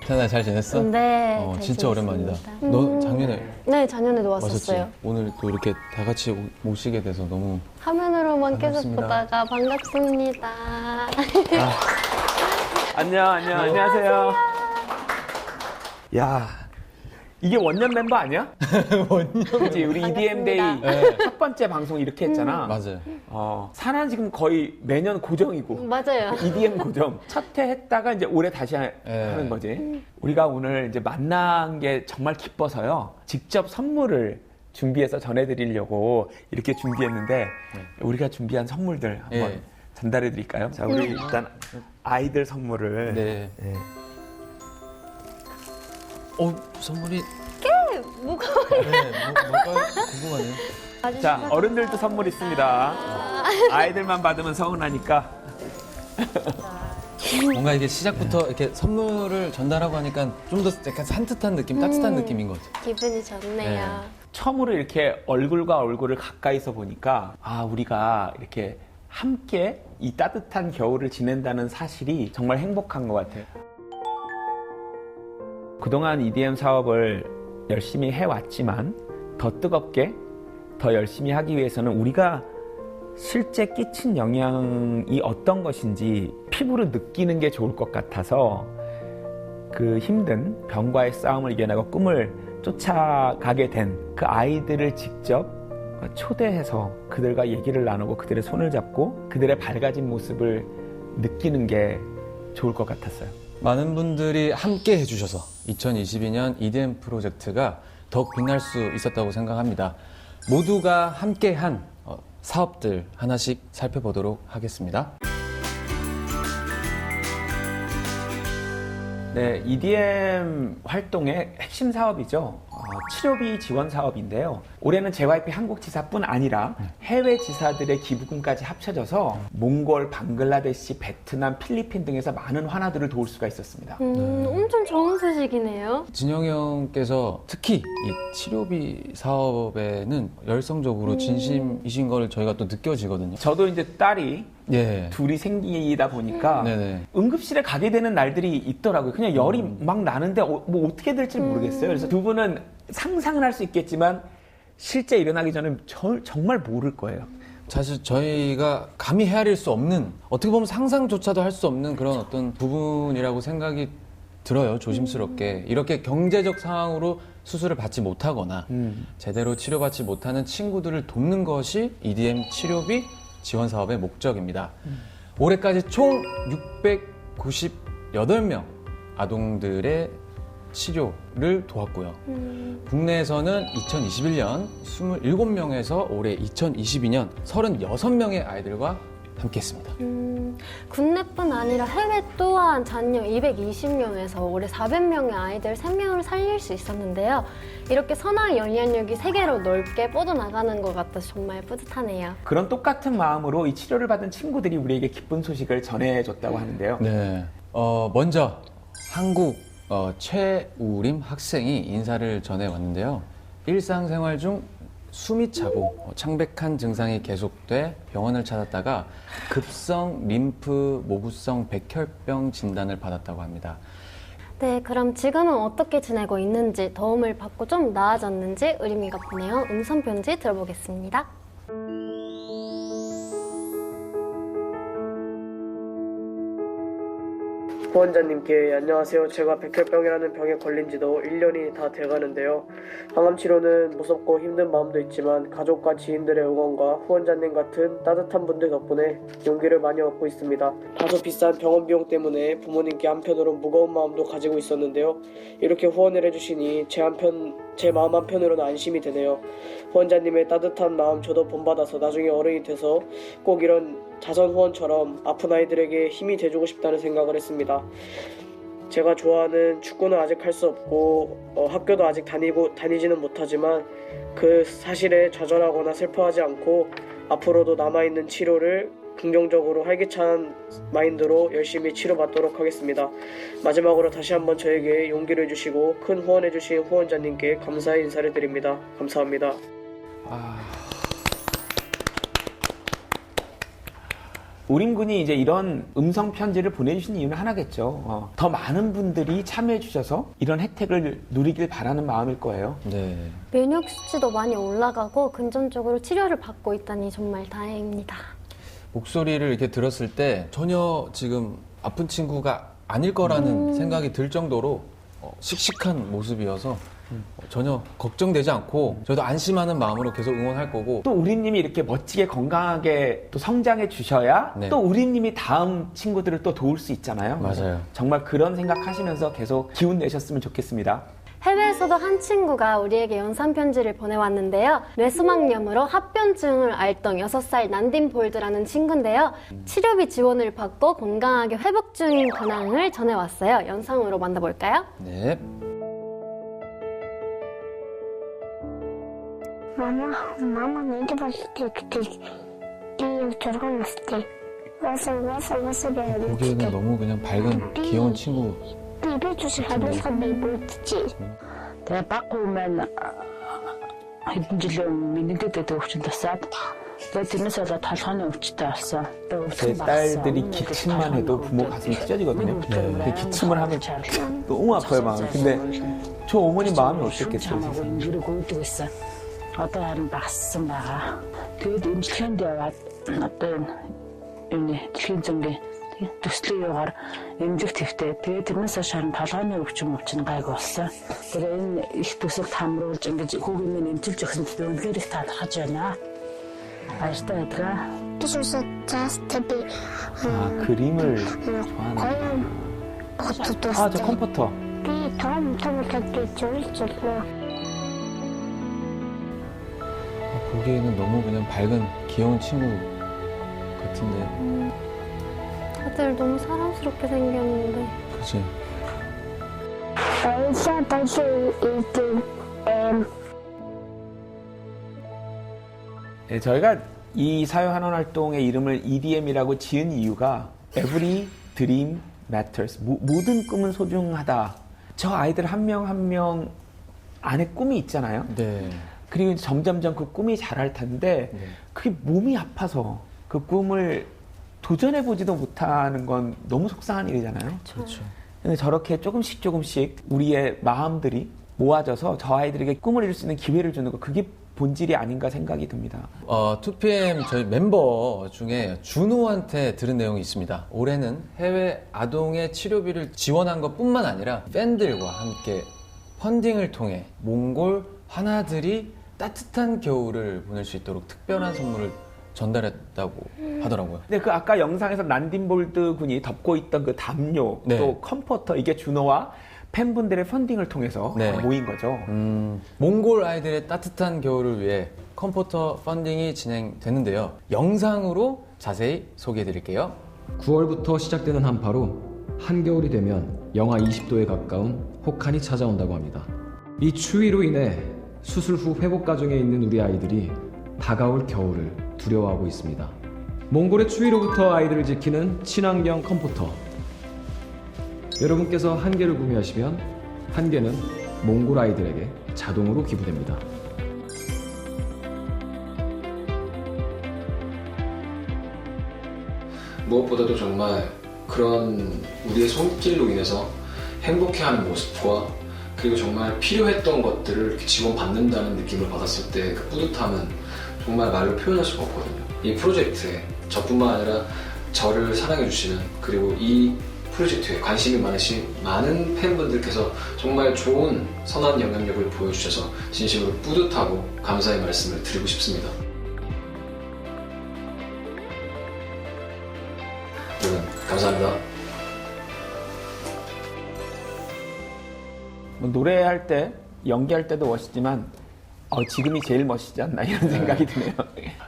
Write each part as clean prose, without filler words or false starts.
태어나 잘 지냈어? 네, 잘 진짜 오랜만이다. 지냈습니다. 너 작년에 네, 작년에도 왔었지? 왔었어요. 오늘 또 이렇게 다 같이 모시게 돼서 너무 화면으로만 계속 반갑습니다. 보다가 반갑습니다. 안녕하세요. 야, 이게 원년 멤버 아니야? 원년 그치, 우리 EDM 데이 반갑습니다. 첫 번째 방송 이렇게 했잖아. 맞아요. 사나 지금 거의 매년 고정이고. 맞아요. EDM 고정. 첫 회 했다가 이제 올해 다시 하는 거지. 우리가 오늘 이제 만난 게 정말 기뻐서요. 직접 선물을 준비해서 전해드리려고 이렇게 준비했는데 우리가 준비한 선물들 한번 전달해 드릴까요? 자, 우리 일단 아이들 선물을. 네. 선물이 무거워요. 뭘까요? 궁금하네요. 자, 어른들도 선물 있습니다. 아이들만 받으면 서운하니까. 뭔가 이게 시작부터 이렇게 선물을 전달하고 하니까 좀 더 약간 산뜻한 느낌, 따뜻한 느낌인 것 같아요. 기분이 좋네요. 처음으로 이렇게 얼굴과 얼굴을 가까이서 보니까 우리가 이렇게 함께 이 따뜻한 겨울을 지낸다는 사실이 정말 행복한 것 같아요. 그동안 EDM 사업을 열심히 해왔지만 더 뜨겁게, 더 열심히 하기 위해서는 우리가 실제 끼친 영향이 어떤 것인지 피부로 느끼는 게 좋을 것 같아서 그 힘든 병과의 싸움을 이겨내고 꿈을 쫓아가게 된 그 아이들을 직접 초대해서 그들과 얘기를 나누고 그들의 손을 잡고 그들의 밝아진 모습을 느끼는 게 좋을 것 같았어요. 많은 분들이 함께 해주셔서 2022년 EDM 프로젝트가 더욱 빛날 수 있었다고 생각합니다. 모두가 함께한 사업들 하나씩 살펴보도록 하겠습니다. 네, EDM 활동의 핵심 사업이죠. 치료비 지원 사업인데요. 올해는 JYP 한국지사뿐 아니라 해외 지사들의 기부금까지 합쳐져서 몽골, 방글라데시, 베트남, 필리핀 등에서 많은 환아들을 도울 수가 있었습니다. 엄청 좋은 소식이네요. 진영이 형께서 특히 이 치료비 사업에는 열성적으로 진심이신 걸 저희가 또 느껴지거든요. 저도 이제 딸이 예. 둘이 생기다 보니까 네네. 응급실에 가게 되는 날들이 있더라고요. 그냥 열이 막 나는데 뭐 어떻게 될지 모르겠어요. 그래서 두 분은 상상은 할 수 있겠지만 실제 일어나기 전에 정말 모를 거예요. 사실 저희가 감히 헤아릴 수 없는, 어떻게 보면 상상조차도 할 수 없는 그런 어떤 부분이라고 생각이 들어요. 조심스럽게. 이렇게 경제적 상황으로 수술을 받지 못하거나 제대로 치료받지 못하는 친구들을 돕는 것이 EDM 치료비 지원 사업의 목적입니다. 올해까지 총 698명 아동들의 치료를 도왔고요. 국내에서는 2021년 27명에서 올해 2022년 36명의 아이들과 함께했습니다. 국내뿐 아니라 해외 또한 잔여 220명에서 올해 400명의 아이들 3명을 살릴 수 있었는데요. 이렇게 선한 영향력이 세계로 넓게 뻗어나가는 것 같아서 정말 뿌듯하네요. 그런 똑같은 마음으로 이 치료를 받은 친구들이 우리에게 기쁜 소식을 전해줬다고 하는데요. 네. 먼저 한국 최우림 학생이 인사를 전해왔는데요. 일상생활 중 숨이 차고 창백한 증상이 계속돼 병원을 찾았다가 급성 림프 모구성 백혈병 진단을 받았다고 합니다. 네, 그럼 지금은 어떻게 지내고 있는지, 도움을 받고 좀 나아졌는지 의림이가 보내온 음성 편지 들어보겠습니다. 후원자님께 안녕하세요. 제가 백혈병이라는 병에 걸린 지도 1년이 다 돼가는데요. 항암 치료는 무섭고 힘든 마음도 있지만 가족과 지인들의 응원과 후원자님 같은 따뜻한 분들 덕분에 용기를 많이 얻고 있습니다. 다소 비싼 병원 비용 때문에 부모님께 한편으로 무거운 마음도 가지고 있었는데요. 이렇게 후원을 해주시니 제 마음 한편으로는 안심이 되네요. 후원자님의 따뜻한 마음 저도 본받아서 나중에 어른이 돼서 꼭 이런 자선 후원처럼 아픈 아이들에게 힘이 돼주고 싶다는 생각을 했습니다. 제가 좋아하는 축구는 아직 할 수 없고 학교도 아직 다니지는 못하지만 그 사실에 좌절하거나 슬퍼하지 않고 앞으로도 남아있는 치료를 긍정적으로 활기찬 마인드로 열심히 치료받도록 하겠습니다. 마지막으로 다시 한번 저에게 용기를 주시고 큰 후원해주신 후원자님께 감사의 인사를 드립니다. 감사합니다. 우림군이 이제 이런 음성 편지를 보내주신 이유는 하나겠죠. 더 많은 분들이 참여해 주셔서 이런 혜택을 누리길 바라는 마음일 거예요. 네. 면역 수치도 많이 올라가고 금전적으로 치료를 받고 있다니 정말 다행입니다. 목소리를 이렇게 들었을 때 전혀 지금 아픈 친구가 아닐 거라는 생각이 들 정도로 씩씩한 모습이어서 전혀 걱정되지 않고 저도 안심하는 마음으로 계속 응원할 거고. 또 우림님이 이렇게 멋지게 건강하게 또 성장해 주셔야 네. 또 우림님이 다음 친구들을 또 도울 수 있잖아요. 맞아요. 정말 그런 생각하시면서 계속 기운 내셨으면 좋겠습니다. 해외에서도 한 친구가 우리에게 연산 편지를 보내왔는데요. 뇌수막염으로 합병증을 앓던 6살 난딘 볼드라는 친구인데요. 치료비 지원을 받고 건강하게 회복 중인 근황을 전해왔어요. 영상으로 만나볼까요? 네. Мама не идет 그때 저러고 와서 보기에는 너무 그냥 밝은 귀여운 친구. Тэгээ баг хүмүүс хэдэн жилийн өмнө мэддэгдээд өвчин тасаад тэгээ тэрнээс болоод толгойн өвчтэй болсон. 제 딸들이 기침만 해도 부모 가슴이 찢어지거든요. 그 기침을 하면 너무 아파요, 마음이. 근데 저 어머니 마음이 어땠겠어요? Гэрэг өөдөг байсан. Одоо харин багассан байгаа. Тэгээд эмчилгээнд яваад одоо энэ дэлхийн зөнгийн төслийн югаар эмзэг твтэй. Тэгээд тэрнээс хойш харин толгойн өвчин гайг болсон. Тэр энэ их төсөлд хамруулж ингэж хүүгийн минь эмчилж өгсөн би үнэхээр их талархаж байна. Баяртай байдгаа. This was a test to be 그림을 좋아하는. 저 컴포터. том 그렇게 줄줄로 보기에는 너무 그냥 밝은 귀여운 친구 같은데. 다들 너무 사랑스럽게 생겼는데. 그치? 네, 저희가 이 사회환원 활동의 이름을 EDM이라고 지은 이유가 Every Dream Matters. 모든 꿈은 소중하다. 저 아이들 한 명 한 명 안에 꿈이 있잖아요. 네. 그리고 점점점 그 꿈이 자랄 텐데 그게 몸이 아파서 그 꿈을 도전해보지도 못하는 건 너무 속상한 일이잖아요. 그렇죠. 근데 저렇게 조금씩 우리의 마음들이 모아져서 저 아이들에게 꿈을 이룰 수 있는 기회를 주는 거, 그게 본질이 아닌가 생각이 듭니다. 2PM 저희 멤버 중에 준호한테 들은 내용이 있습니다. 올해는 해외 아동의 치료비를 지원한 것뿐만 아니라 팬들과 함께 펀딩을 통해 몽골 하나들이 따뜻한 겨울을 보낼 수 있도록 특별한 선물을 전달했다고 하더라고요. 근데 그 아까 영상에서 난딘볼드 군이 덮고 있던 그 담요, 네. 또 컴포터, 이게 준호와 팬분들의 펀딩을 통해서 네. 모인 거죠. 몽골 아이들의 따뜻한 겨울을 위해 컴포터 펀딩이 진행되는데요. 영상으로 자세히 소개해 드릴게요. 9월부터 시작되는 한파로 한겨울이 되면 영하 20도에 가까운 혹한이 찾아온다고 합니다. 이 추위로 인해 수술 후 회복 과정에 있는 우리 아이들이 다가올 겨울을 두려워하고 있습니다. 몽골의 추위로부터 아이들을 지키는 친환경 컴포터. 여러분께서 한 개를 구매하시면 한 개는 몽골 아이들에게 자동으로 기부됩니다. 무엇보다도 정말 그런 우리의 손길로 인해서 행복해하는 모습과 그리고 정말 필요했던 것들을 이렇게 지원받는다는 느낌을 받았을 때 그 뿌듯함은 정말 말로 표현할 수가 없거든요. 이 프로젝트에 저뿐만 아니라 저를 사랑해주시는, 그리고 이 프로젝트에 관심이 많으신 많은 팬분들께서 정말 좋은 선한 영향력을 보여주셔서 진심으로 뿌듯하고 감사의 말씀을 드리고 싶습니다. 여러분 감사합니다. 뭐 노래할 때, 연기할 때도 멋있지만 지금이 제일 멋있지 않나 이런 생각이 드네요.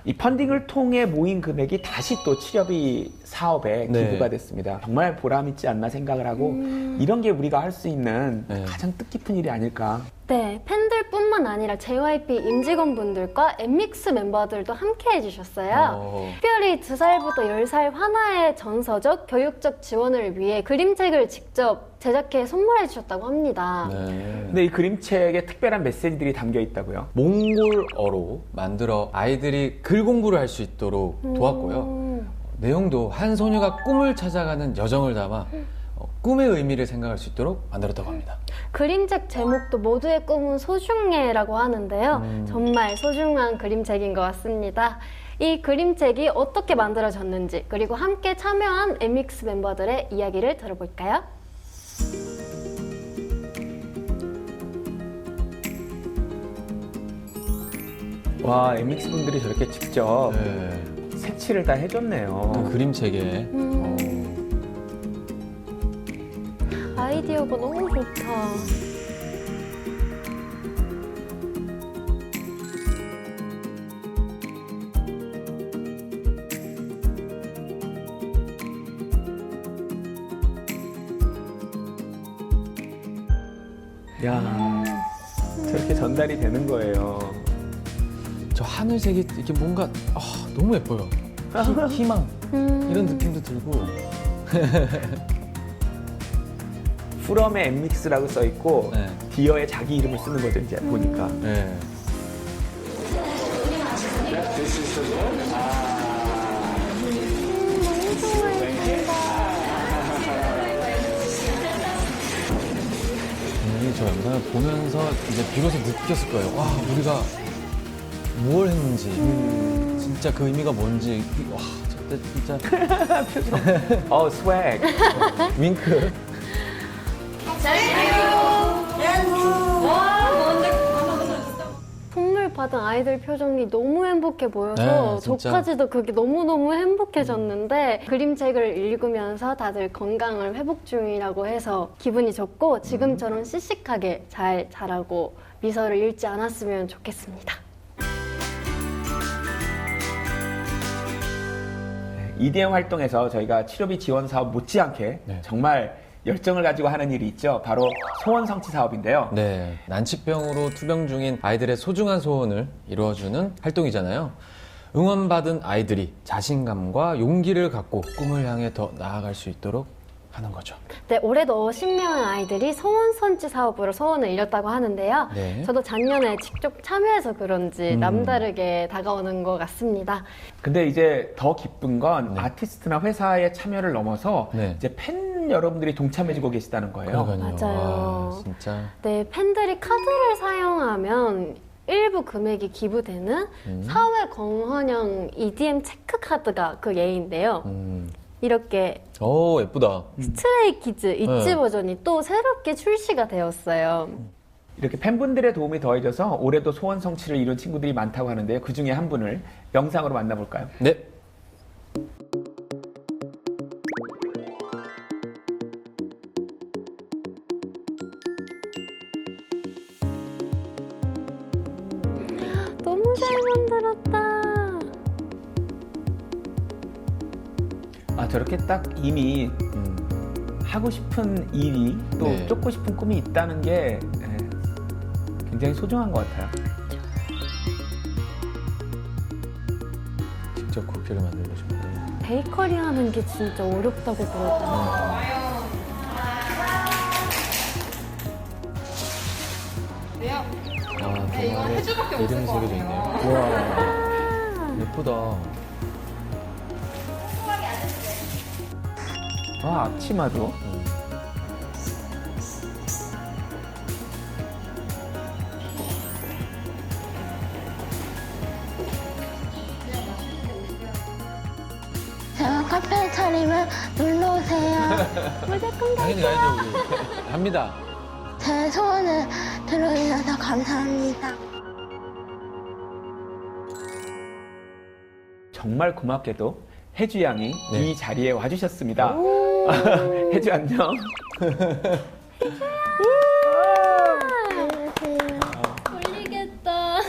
이 펀딩을 통해 모인 금액이 다시 또 치료비 사업에 네. 기부가 됐습니다. 정말 보람있지 않나 생각을 하고 이런 게 우리가 할 수 있는 네. 가장 뜻깊은 일이 아닐까. 네, 팬들뿐만 아니라 JYP 임직원분들과 엠믹스 멤버들도 함께 해주셨어요. 특별히 2살부터 10살 환아의 정서적, 교육적 지원을 위해 그림책을 직접 제작해 선물해 주셨다고 합니다. 네. 근데 이 그림책에 특별한 메시지들이 담겨 있다고요? 몽골어로 만들어 아이들이 글 공부를 할 수 있도록 도왔고요. 내용도 한 소녀가 꿈을 찾아가는 여정을 담아 꿈의 의미를 생각할 수 있도록 만들었다고 합니다. 그림책 제목도 모두의 꿈은 소중해라고 하는데요. 정말 소중한 그림책인 것 같습니다. 이 그림책이 어떻게 만들어졌는지 그리고 함께 참여한 MX 멤버들의 이야기를 들어볼까요? 와, MX 분들이 저렇게 직접 네. 색칠을 다 해줬네요. 그 그림책에 아이디어가 너무 좋다. 야, 저렇게 전달이 되는 거예요. 저 하늘색이 이렇게 뭔가 너무 예뻐요. 희망 이런 느낌도 들고. 프롬의 엠믹스라고 써 있고 네. 디어에 자기 이름을 쓰는 거죠 이제 보니까. 네. 저 영상을 보면서 이제 비로소 느꼈을 거예요. 와, 우리가 무엇 했는지, 진짜 그 의미가 뭔지. 와, 저때 진짜 스웩. 윙크. 선물 받은 아이들 표정이 너무 행복해 보여서 네, 진짜. 저까지도 그게 너무너무 행복해졌는데 그림책을 읽으면서 다들 건강을 회복 중이라고 해서 기분이 좋고 지금처럼 씩씩하게 잘 자라고 미소를 잃지 않았으면 좋겠습니다. EDM 활동에서 저희가 치료비 지원 사업 못지않게 네. 정말 열정을 가지고 하는 일이 있죠. 바로 소원 성취 사업인데요. 네, 난치병으로 투병 중인 아이들의 소중한 소원을 이루어주는 활동이잖아요. 응원받은 아이들이 자신감과 용기를 갖고 꿈을 향해 더 나아갈 수 있도록 하는 거죠. 네, 올해도 50명의 아이들이 소원 선지 사업으로 소원을 이뤘다고 하는데요. 네. 저도 작년에 직접 참여해서 그런지 남다르게 다가오는 것 같습니다. 근데 이제 더 기쁜 건 네. 아티스트나 회사의 참여를 넘어서 네. 이제 팬 여러분들이 동참해주고 계시다는 거예요. 그러니까요. 맞아요. 와, 진짜. 네, 팬들이 카드를 사용하면 일부 금액이 기부되는 사회 공헌형 EDM 체크 카드가 그 예인데요. 이렇게 오, 예쁘다. 스트레이 키즈 있지 네. 버전이 또 새롭게 출시가 되었어요. 이렇게 팬분들의 도움이 더해져서 올해도 소원 성취를 이룬 친구들이 많다고 하는데요. 그 중에 한 분을 영상으로 만나볼까요? 네. 너무 잘 만들었다. 아, 저렇게 딱 이미 하고 싶은 일이 또 네. 쫓고 싶은 꿈이 있다는 게 굉장히 소중한 것 같아요. 직접 쿠키를 만들고 싶어요. 베이커리 하는 게 진짜 어렵다고 들었어요. 아, 동안에 이름이 새겨져 있네요. 와, 예쁘다. 아, 앞치마도. 제가 카페 차리면 놀러 오세요. 무조건 당연히 가야죠, 우리. 갑니다. 제 소원을 들어주셔서 감사합니다. 정말 고맙게도 혜주 양이 네. 이 자리에 와주셨습니다. 혜주 안녕. 걸리겠다.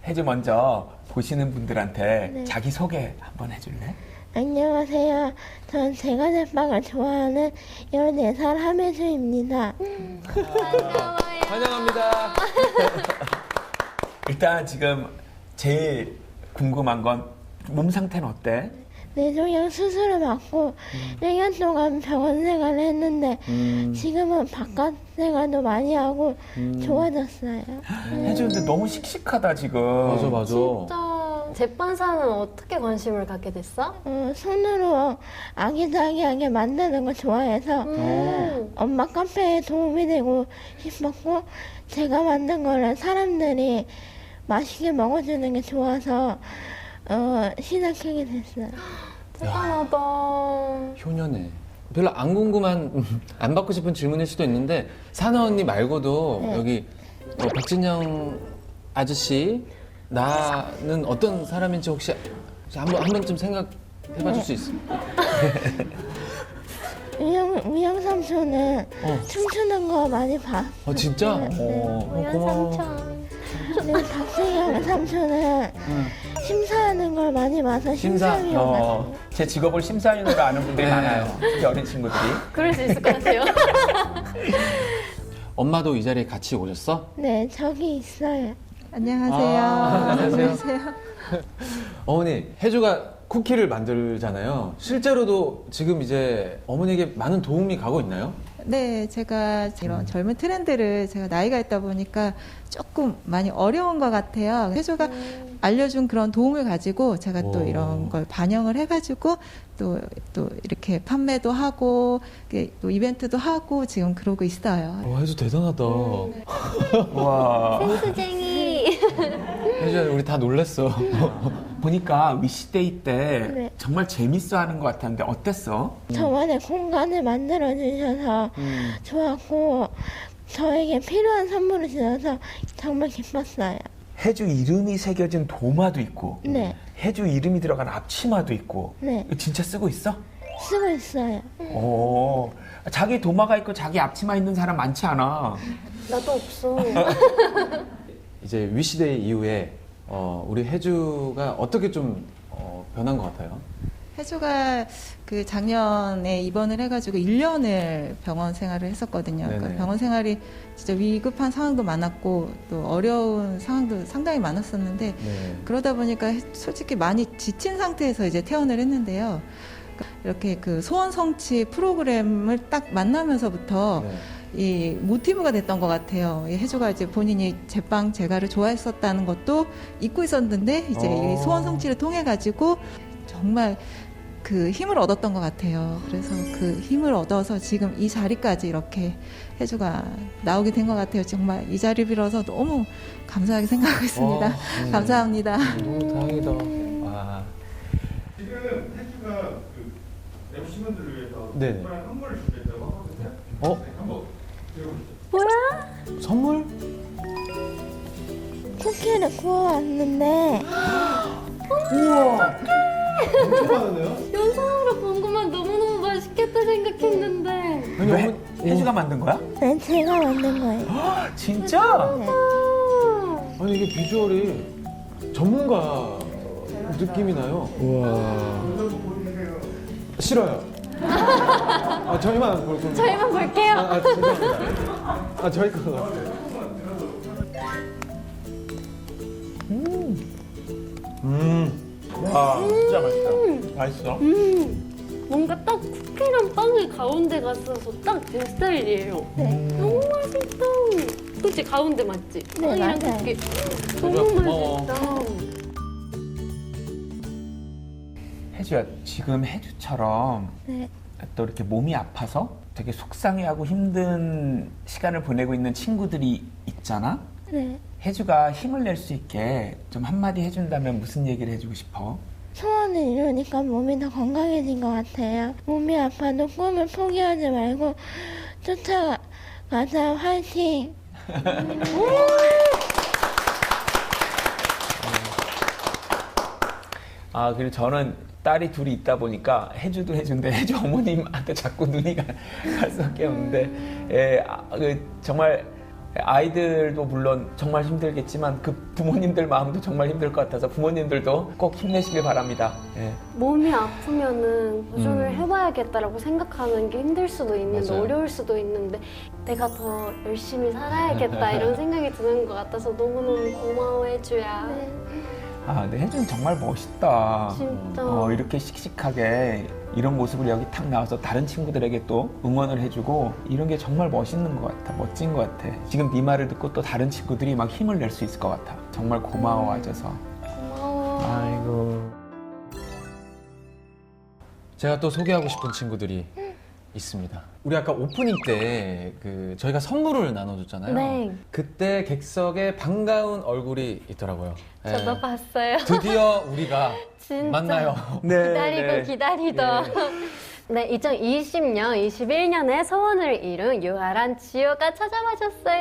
혜주 먼저 보시는 분들한테 네. 자기 소개 한번 해줄래? 안녕하세요. 전 제가 제빵을 좋아하는 14살 함혜주입니다. 환영합니다. 일단 지금 제일 궁금한 건 몸 상태는 어때? 뇌종양 수술을 받고 1년 동안 병원 생활을 했는데 지금은 바깥 생활도 많이 하고 좋아졌어요. 혜주 근데 너무 씩씩하다 지금. 맞아, 맞아. 진짜 제빵사는 어떻게 관심을 갖게 됐어? 손으로 아기자기하게 만드는 걸 좋아해서 엄마 카페에 도움이 되고 싶었고 제가 만든 거를 사람들이 맛있게 먹어주는 게 좋아서 시작하게 됐어요. 대단하다. 효녀네. 별로 안 궁금한, 안 받고 싶은 질문일 수도 있는데 사나 언니 말고도 네. 여기 박진영 아저씨 나는 어떤 사람인지 혹시 한 번쯤 생각해봐줄 수 있어? 우영 삼촌은 춤추는 거 많이 봐. 진짜? 우연 고마워. 삼촌. 그리고 박진영 삼촌은 심사하는 걸 많이 봐서 심사위원 같아요. 제 직업을 심사위원으로 아는 분들이 많아요. 특히 어린 친구들이. 그럴 수 있을 것 같아요. 엄마도 이 자리에 같이 오셨어? 네, 저기 있어요. 안녕하세요. 안녕하세요. 어머니, 혜주가 쿠키를 만들잖아요. 실제로도 지금 이제 어머니에게 많은 도움이 가고 있나요? 네, 제가 이런 젊은 트렌드를 제가 나이가 있다 보니까 조금 많이 어려운 것 같아요. 혜주가 알려준 그런 도움을 가지고 제가 또 오. 이런 걸 반영을 해가지고 또 이렇게 판매도 하고 또 이벤트도 하고 지금 그러고 있어요. 혜주 대단하다. 와. 센스쟁이. 혜주야, 우리 다 놀랬어. 보니까 위시데이 때 네. 정말 재밌어 하는 것 같았는데 어땠어? 저만의 공간을 만들어 주셔서 좋았고 저에게 필요한 선물을 주셔서 정말 기뻤어요. 혜주 이름이 새겨진 도마도 있고 네, 혜주 이름이 들어간 앞치마도 있고 네, 이거 진짜 쓰고 있어? 쓰고 있어요. 오, 자기 도마가 있고 자기 앞치마 있는 사람 많지 않아. 나도 없어. 이제 위시데이 이후에 우리 혜주가 어떻게 좀 변한 것 같아요? 혜주가 그 작년에 입원을 해가지고 1년을 병원 생활을 했었거든요. 네네. 그러니까 병원 생활이 진짜 위급한 상황도 많았고 또 어려운 상황도 상당히 많았었는데 네. 그러다 보니까 솔직히 많이 지친 상태에서 이제 퇴원을 했는데요. 이렇게 그 소원 성취 프로그램을 딱 만나면서부터 네. 이 모티브가 됐던 것 같아요. 이 혜주가 이제 본인이 제빵 제가를 좋아했었다는 것도 잊고 있었는데 이제 이 소원 성취를 통해 가지고 정말 그 힘을 얻었던 것 같아요. 그래서 그 힘을 얻어서 지금 이 자리까지 이렇게 혜주가 나오게 된 것 같아요. 정말 이 자리 빌어서 너무 감사하게 생각하고 있습니다. 감사합니다. 너무 다행이다. 와. 지금 혜주가 그 MC분들을 위해서 네. 특별한 선물을 준비했다고 하거든요. 어? 네, 한번 들어보시죠. 뭐야? 선물? 쿠키를 구워왔는데 엄청 많은데요? 영상으로 본 것만 너무너무 맛있겠다 생각했는데. 아니, 왜? 혜주가 만든 거야? 네, 제가 만든 거예요. 진짜? 네. 아니 이게 비주얼이 전문가 느낌이 나요. 우와. 싫어요. 저희만 볼 겁니다. 저희만 볼게요. 죄송합니다. 저희 거 같아요. 와, 진짜 맛있다. 맛있어? 뭔가 딱 쿠키랑 빵이 가운데 갔어서 딱 제 스타일이에요. 너무 맛있다. 그치 가운데 맞지? 네, 빵이랑 맞아요. 쿠키. 고마워. 너무 맛있다. 혜주야, 지금 혜주처럼 네. 또 이렇게 몸이 아파서 되게 속상해하고 힘든 시간을 보내고 있는 친구들이 있잖아? 네. 혜주가 힘을 낼 수 있게 좀 한마디 해준다면 무슨 얘기를 해주고 싶어? 소원을 이루니까 몸이 더 건강해진 것 같아요. 몸이 아파도 꿈을 포기하지 말고 쫓아가자. 화이팅! 그리고 저는 딸이 둘이 있다 보니까 혜주도 혜주인데 혜주 어머님한테 자꾸 눈이 갈 수밖에 없는데 정말 아이들도 물론 정말 힘들겠지만 그 부모님들 마음도 정말 힘들 것 같아서 부모님들도 꼭 힘내시길 바랍니다. 예. 몸이 아프면은 도전을 해봐야겠다라고 생각하는 게 힘들 수도 있는데 맞아요. 어려울 수도 있는데 내가 더 열심히 살아야겠다 이런 생각이 드는 것 같아서 너무너무 고마워 혜주야. 근데 혜주는 정말 멋있다. 진짜. 이렇게 씩씩하게 이런 모습을 여기 탁 나와서 다른 친구들에게 또 응원을 해주고 이런 게 정말 멋있는 것 같아. 멋진 것 같아. 지금 네 말을 듣고 또 다른 친구들이 막 힘을 낼 수 있을 것 같아. 정말 고마워해줘서. 고마워. 제가 또 소개하고 싶은 친구들이 있습니다. 우리 아까 오프닝 때 저희가 선물을 나눠줬잖아요. 네. 그때 객석에 반가운 얼굴이 있더라고요. 저도 예. 봤어요. 드디어 우리가 진짜 만나요. 기다리던. 네, 2020년, 21년에 소원을 이룬 유아란 지효가 찾아와 줬어요.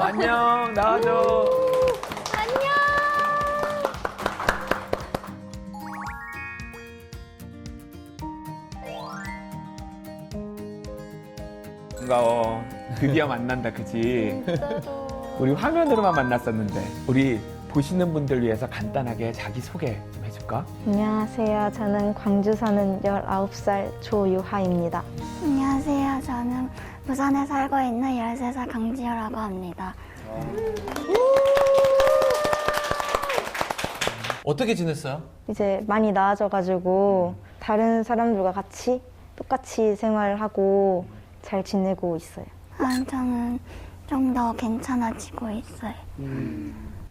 안녕, 나와줘. 안녕. 반가워. 드디어 만난다, 그지? 진짜로. 우리 화면으로만 만났었는데 우리 보시는 분들 위해서 간단하게 자기소개 좀 해줄까? 안녕하세요. 저는 광주 사는 19살 조유하입니다. 안녕하세요. 저는 부산에 살고 있는 13살 강지효라고 합니다. 어떻게 지냈어요? 이제 많이 나아져가지고 다른 사람들과 같이 똑같이 생활하고 잘 지내고 있어요. 저는 좀 더 괜찮아지고 있어요.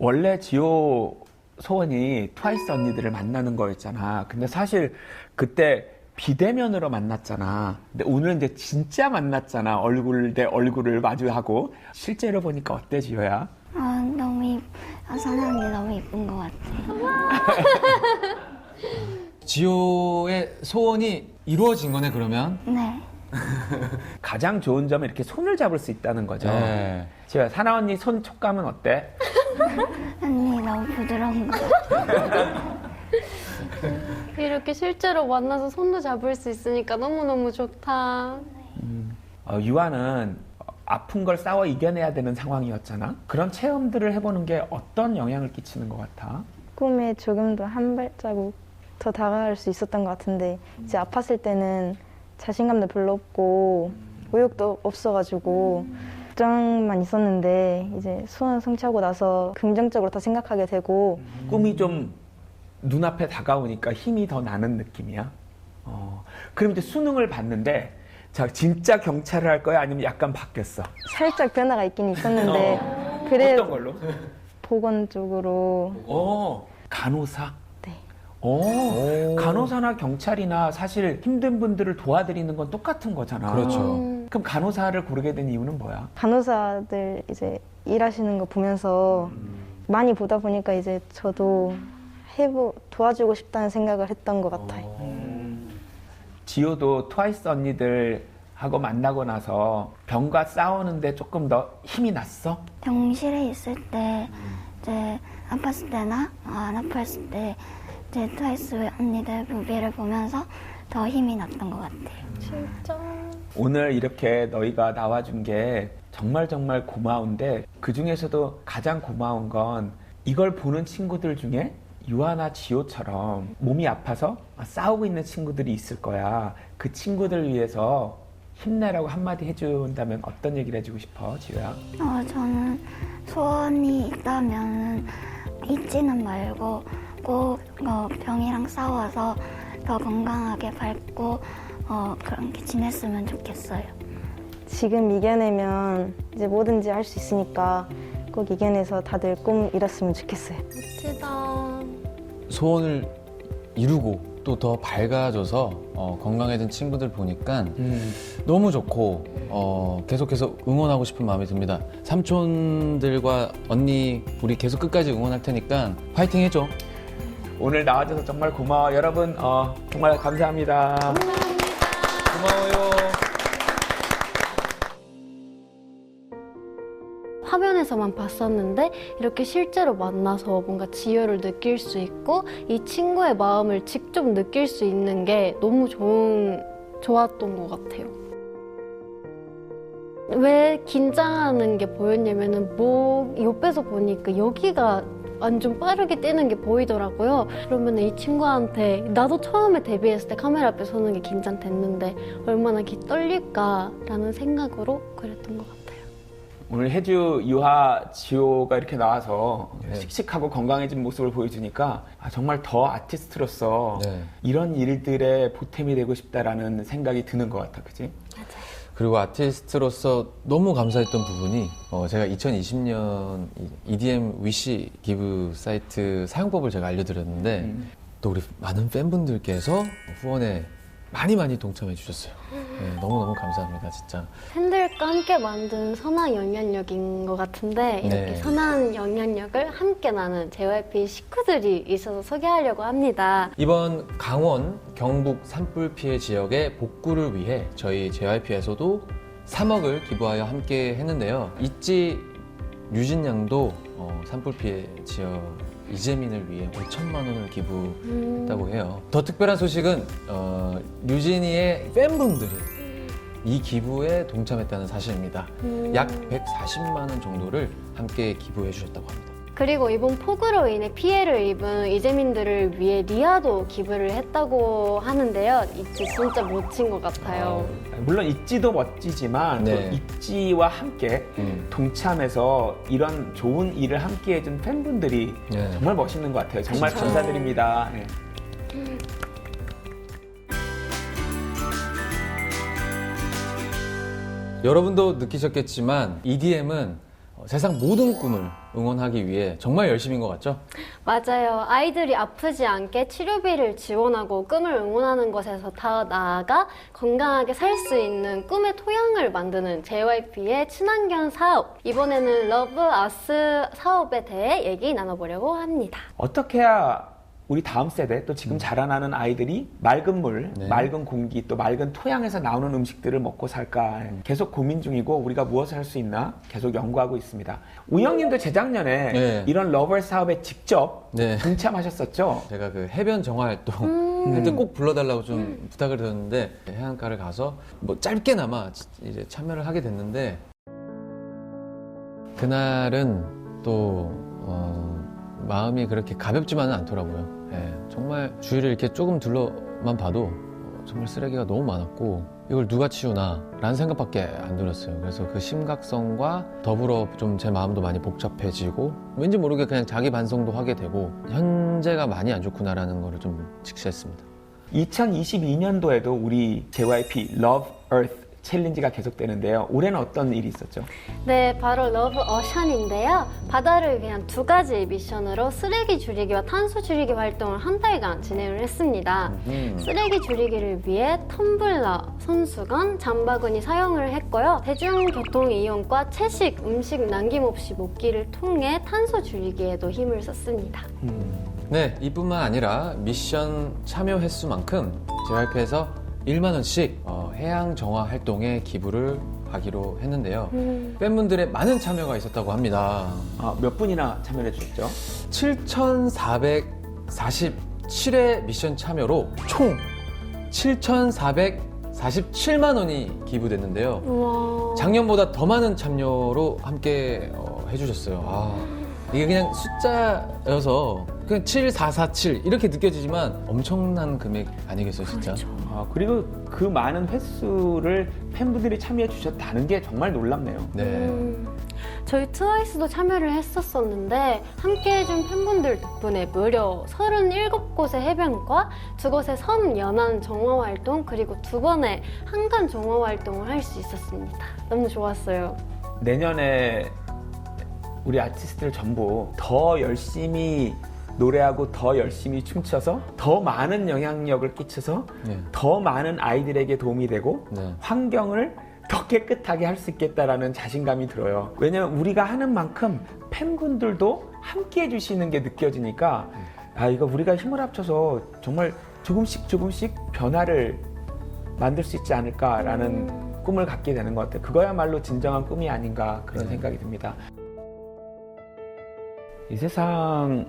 원래 지호 소원이 트와이스 언니들을 만나는 거였잖아. 근데 사실 그때 비대면으로 만났잖아. 근데 오늘 이제 진짜 만났잖아. 얼굴 대 얼굴을 마주하고. 실제로 보니까 어때, 지호야? 선아 언니 너무 이쁜 것 같아요. 지호의 소원이 이루어진 거네, 그러면? 네. 가장 좋은 점은 이렇게 손을 잡을 수 있다는 거죠. 네. 지호야, 사나 언니 손 촉감은 어때? 언니 너무 부드러운 것 같아요. 이렇게 실제로 만나서 손도 잡을 수 있으니까 너무너무 좋다. 유아는 아픈 걸 싸워 이겨내야 되는 상황이었잖아. 그런 체험들을 해보는 게 어떤 영향을 끼치는 것 같아? 꿈에 조금 더 한 발자국 더 다가갈 수 있었던 것 같은데 이제 아팠을 때는 자신감도 별로 없고 의욕도 없어가지고 걱정만 있었는데 이제 소원 성취하고 나서 긍정적으로 더 생각하게 되고 꿈이 좀 눈앞에 다가오니까 힘이 더 나는 느낌이야. 그럼 이제 수능을 봤는데 자 진짜 경찰을 할 거야 아니면 약간 바뀌었어? 살짝 변화가 있긴 있었는데 어떤 그래도 걸로? 보건 쪽으로 간호사? 네. 간호사나 경찰이나 사실 힘든 분들을 도와드리는 건 똑같은 거잖아. 그렇죠. 그럼 간호사를 고르게 된 이유는 뭐야? 간호사들 이제 일하시는 거 보면서 많이 보다 보니까 이제 저도 도와주고 싶다는 생각을 했던 것 같아요. 지효도 트와이스 언니들하고 만나고 나서 병과 싸우는데 조금 더 힘이 났어? 병실에 있을 때 이제 아팠을 때나 안 아팠을 때 이제 트와이스 언니들 뮤비를 보면서 더 힘이 났던 것 같아요. 진짜. 오늘 이렇게 너희가 나와준 게 정말 정말 고마운데 그 중에서도 가장 고마운 건 이걸 보는 친구들 중에 유아나 지호처럼 몸이 아파서 싸우고 있는 친구들이 있을 거야. 그 친구들 위해서 힘내라고 한마디 해준다면 어떤 얘기를 해주고 싶어, 지호야? 저는 소원이 있다면 잊지는 말고 꼭 병이랑 싸워서 더 건강하게 밝고 그렇게 지냈으면 좋겠어요. 지금 이겨내면 이제 뭐든지 할 수 있으니까 꼭 이겨내서 다들 꿈 이뤘으면 좋겠어요. 멋지다. 소원을 이루고 또 더 밝아져서 건강해진 친구들 보니까 너무 좋고 계속해서 응원하고 싶은 마음이 듭니다. 삼촌들과 언니 우리 계속 끝까지 응원할 테니까 파이팅 해줘. 오늘 나와줘서 정말 고마워. 여러분 정말 감사합니다. 고마워요. 화면에서만 봤었는데 이렇게 실제로 만나서 뭔가 지효를 느낄 수 있고 이 친구의 마음을 직접 느낄 수 있는 게 너무 좋았던 것 같아요. 왜 긴장하는 게 보였냐면은 옆에서 보니까 여기가 완전 빠르게 뛰는 게 보이더라고요. 그러면 이 친구한테 나도 처음에 데뷔했을 때 카메라 앞에 서는 게 긴장됐는데 얼마나 떨릴까라는 생각으로 그랬던 것 같아요. 오늘 혜주, 유하, 지호가 이렇게 나와서 씩씩하고 건강해진 모습을 보여주니까 정말 더 아티스트로서 이런 일들에 보탬이 되고 싶다라는 생각이 드는 것 같아, 그치? 그리고 아티스트로서 너무 감사했던 부분이 제가 2020년 EDM 위시 기브 사이트 사용법을 제가 알려드렸는데 또 우리 많은 팬분들께서 후원해 많이 동참해 주셨어요. 네, 너무너무 감사합니다, 진짜. 팬들과 함께 만든 선한 영향력인 것 같은데 이렇게 네. 선한 영향력을 함께 나눈 JYP 식구들이 있어서 소개하려고 합니다. 이번 강원, 경북 산불 피해 지역의 복구를 위해 저희 JYP에서도 3억을 기부하여 함께 했는데요. 있지 류진 양도 산불 피해 지역 이재민을 위해 5천만 원을 기부했다고 해요. 더 특별한 소식은 류진이의 팬분들이 이 기부에 동참했다는 사실입니다. 약 140만 원 정도를 함께 기부해 주셨다고 합니다. 그리고 이번 폭우로 인해 피해를 입은 이재민들을 위해 리아도 기부를 했다고 하는데요. 있지 진짜 멋진 것 같아요. 물론 있지도 멋지지만 네. 또 있지와 함께 동참해서 이런 좋은 일을 함께 해준 팬분들이 네. 정말 멋있는 것 같아요. 정말 진짜. 감사드립니다. 네. 여러분도 느끼셨겠지만 EDM은 세상 모든 꿈을 응원하기 위해 정말 열심인 것 같죠? 맞아요. 아이들이 아프지 않게 치료비를 지원하고 꿈을 응원하는 것에서 더 나아가 건강하게 살 수 있는 꿈의 토양을 만드는 JYP의 친환경 사업. 이번에는 러브 아스 사업에 대해 얘기 나눠보려고 합니다. 어떻게 해야 우리 다음 세대 또 지금 자라나는 아이들이 맑은 물, 네. 맑은 공기, 또 맑은 토양에서 나오는 음식들을 먹고 살까 계속 고민 중이고 우리가 무엇을 할 수 있나 계속 연구하고 있습니다. 우영님도 재작년에 네. 이런 러버 사업에 직접 네. 동참하셨었죠? 제가 그 해변 정화 활동 할 때 꼭 불러달라고 좀 부탁을 드렸는데 해안가를 가서 뭐 짧게나마 이제 참여를 하게 됐는데 그날은 또 마음이 그렇게 가볍지만은 않더라고요. 예, 정말 주위를 이렇게 조금 둘러만 봐도 정말 쓰레기가 너무 많았고 이걸 누가 치우나 라는 생각밖에 안 들었어요. 그래서 그 심각성과 더불어 좀 제 마음도 많이 복잡해지고 왠지 모르게 그냥 자기 반성도 하게 되고 현재가 많이 안 좋구나라는 거를 좀 직시했습니다. 2022년도에도 우리 JYP Love Earth 챌린지가 계속되는데요. 올해는 어떤 일이 있었죠? 네, 바로 러브 어션인데요. 바다를 위한 2가지 미션으로 쓰레기 줄이기와 탄소 줄이기 활동을 한 달간 진행을 했습니다. 쓰레기 줄이기를 위해 텀블러, 손수건, 장바구니 사용을 했고요. 대중교통 이용과 채식, 음식 남김없이 먹기를 통해 탄소 줄이기에도 힘을 썼습니다. 네, 이뿐만 아니라 미션 참여 횟수만큼 JYP에서 1만 원씩 해양 정화 활동에 기부를 하기로 했는데요. 팬분들의 많은 참여가 있었다고 합니다. 몇 분이나 참여해 주셨죠? 7,447회 미션 참여로 총 7,447만 원이 기부됐는데요. 우와. 작년보다 더 많은 참여로 함께 해주셨어요. 이게 그냥 숫자여서 그냥 7447 이렇게 느껴지지만 엄청난 금액 아니겠어요, 진짜? 그리고 그 많은 횟수를 팬분들이 참여해 주셨다는 게 정말 놀랍네요. 네. 저희 트와이스도 참여를 했었었는데 함께 해준 팬분들 덕분에 무려 37곳의 해변과 2곳의 섬 연안 정화 활동 그리고 2번의 한강 정화 활동을 할 수 있었습니다. 너무 좋았어요. 내년에 우리 아티스트들 전부 더 열심히 노래하고 더 열심히 춤춰서 더 많은 영향력을 끼쳐서 네. 더 많은 아이들에게 도움이 되고 네. 환경을 더 깨끗하게 할 수 있겠다라는 자신감이 들어요. 왜냐면 우리가 하는 만큼 팬분들도 함께 해주시는 게 느껴지니까 이거 우리가 힘을 합쳐서 정말 조금씩 변화를 만들 수 있지 않을까라는 꿈을 갖게 되는 것 같아요. 그거야말로 진정한 꿈이 아닌가 그런 생각이 듭니다. 이 세상을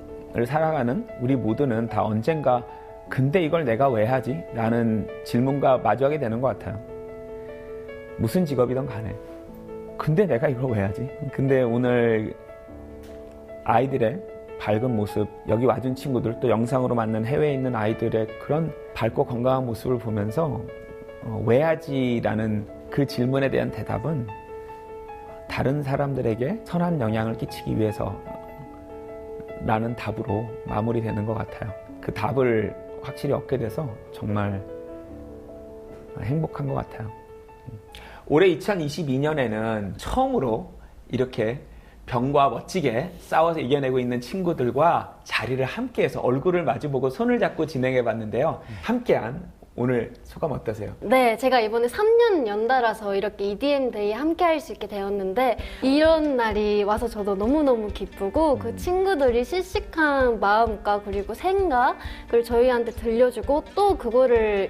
살아가는 우리 모두는 다 언젠가 근데 이걸 내가 왜 하지? 라는 질문과 마주하게 되는 것 같아요. 무슨 직업이든 간에 근데 내가 이걸 왜 하지? 근데 오늘 아이들의 밝은 모습, 여기 와준 친구들 또 영상으로 만난 해외에 있는 아이들의 그런 밝고 건강한 모습을 보면서 왜 하지? 라는 그 질문에 대한 대답은 다른 사람들에게 선한 영향을 끼치기 위해서 라는 답으로 마무리되는 것 같아요. 그 답을 확실히 얻게 돼서 정말 행복한 것 같아요. 올해 2022년에는 처음으로 이렇게 병과 멋지게 싸워서 이겨내고 있는 친구들과 자리를 함께해서 얼굴을 마주보고 손을 잡고 진행해 봤는데요. 함께한 오늘 소감 어떠세요? 네, 제가 이번에 3년 연달아서 이렇게 EDM 데이 함께 할 수 있게 되었는데 이런 날이 와서 저도 너무너무 기쁘고 그 친구들이 씩씩한 마음과 그리고 생각을 저희한테 들려주고 또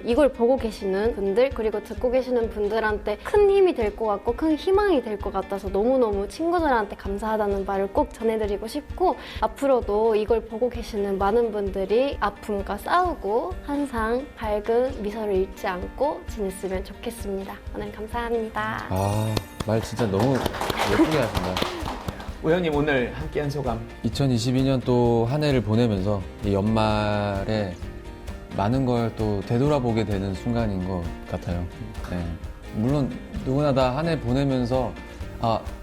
이걸 보고 계시는 분들 그리고 듣고 계시는 분들한테 큰 힘이 될 것 같고 큰 희망이 될 것 같아서 너무너무 친구들한테 감사하다는 말을 꼭 전해드리고 싶고 앞으로도 이걸 보고 계시는 많은 분들이 아픔과 싸우고 항상 밝은 미소를 잃지 않고 지냈으면 좋겠습니다. 오늘 감사합니다. 아, 말 진짜 너무 예쁘게 하신다. 우영님 오늘 함께한 소감. 2022년 또 한 해를 보내면서 이 연말에 많은 걸 또 되돌아보게 되는 순간인 것 같아요. 네. 물론 누구나 다 한 해 보내면서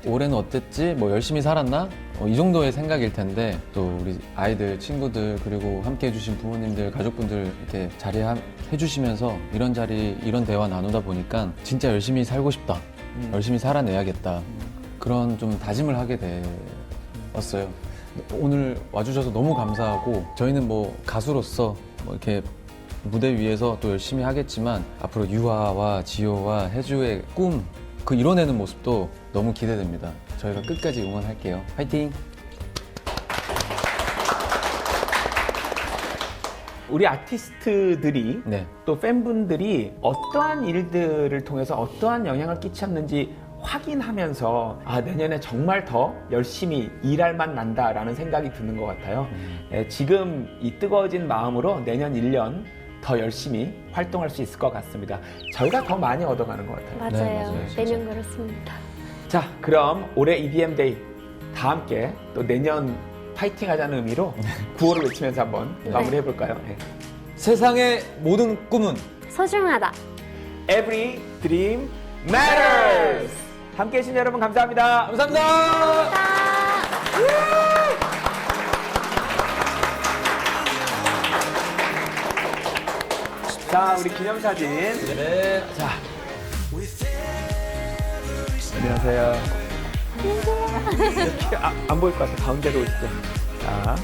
올해는 어땠지? 뭐 열심히 살았나? 이 정도의 생각일 텐데 또 우리 아이들, 친구들 그리고 함께 해주신 부모님들, 가족분들 이렇게 자리해 주시면서 이런 대화 나누다 보니까 진짜 열심히 살고 싶다. 열심히 살아내야겠다. 그런 좀 다짐을 하게 되었어요. 오늘 와주셔서 너무 감사하고 저희는 뭐 가수로서 뭐 이렇게 무대 위에서 또 열심히 하겠지만 앞으로 유아와 지효와 혜주의 꿈 그 이뤄내는 모습도 너무 기대됩니다. 저희가 끝까지 응원할게요. 화이팅! 우리 아티스트들이 네. 또 팬분들이 어떠한 일들을 통해서 어떠한 영향을 끼쳤는지 확인하면서 내년에 정말 더 열심히 일할 맛 난다라는 생각이 드는 것 같아요. 지금 이 뜨거워진 마음으로 내년 1년 더 열심히 활동할 수 있을 것 같습니다. 저희가 더 많이 얻어가는 것 같아요. 맞아요. 네, 맞아요, 진짜. 내년 그렇습니다. 자, 그럼 올해 EDM 데이 다 함께 또 내년 파이팅 하자는 의미로 구호를 외치면서 한번 마무리해 볼까요? 네. 세상의 모든 꿈은 소중하다. Every dream matters. 함께 해주신 여러분 감사합니다. 감사합니다. 자, 우리 기념사진. 네. 자. 안녕하세요. 이렇게 안 보일 것 같아. 가운데로 오시죠. 자.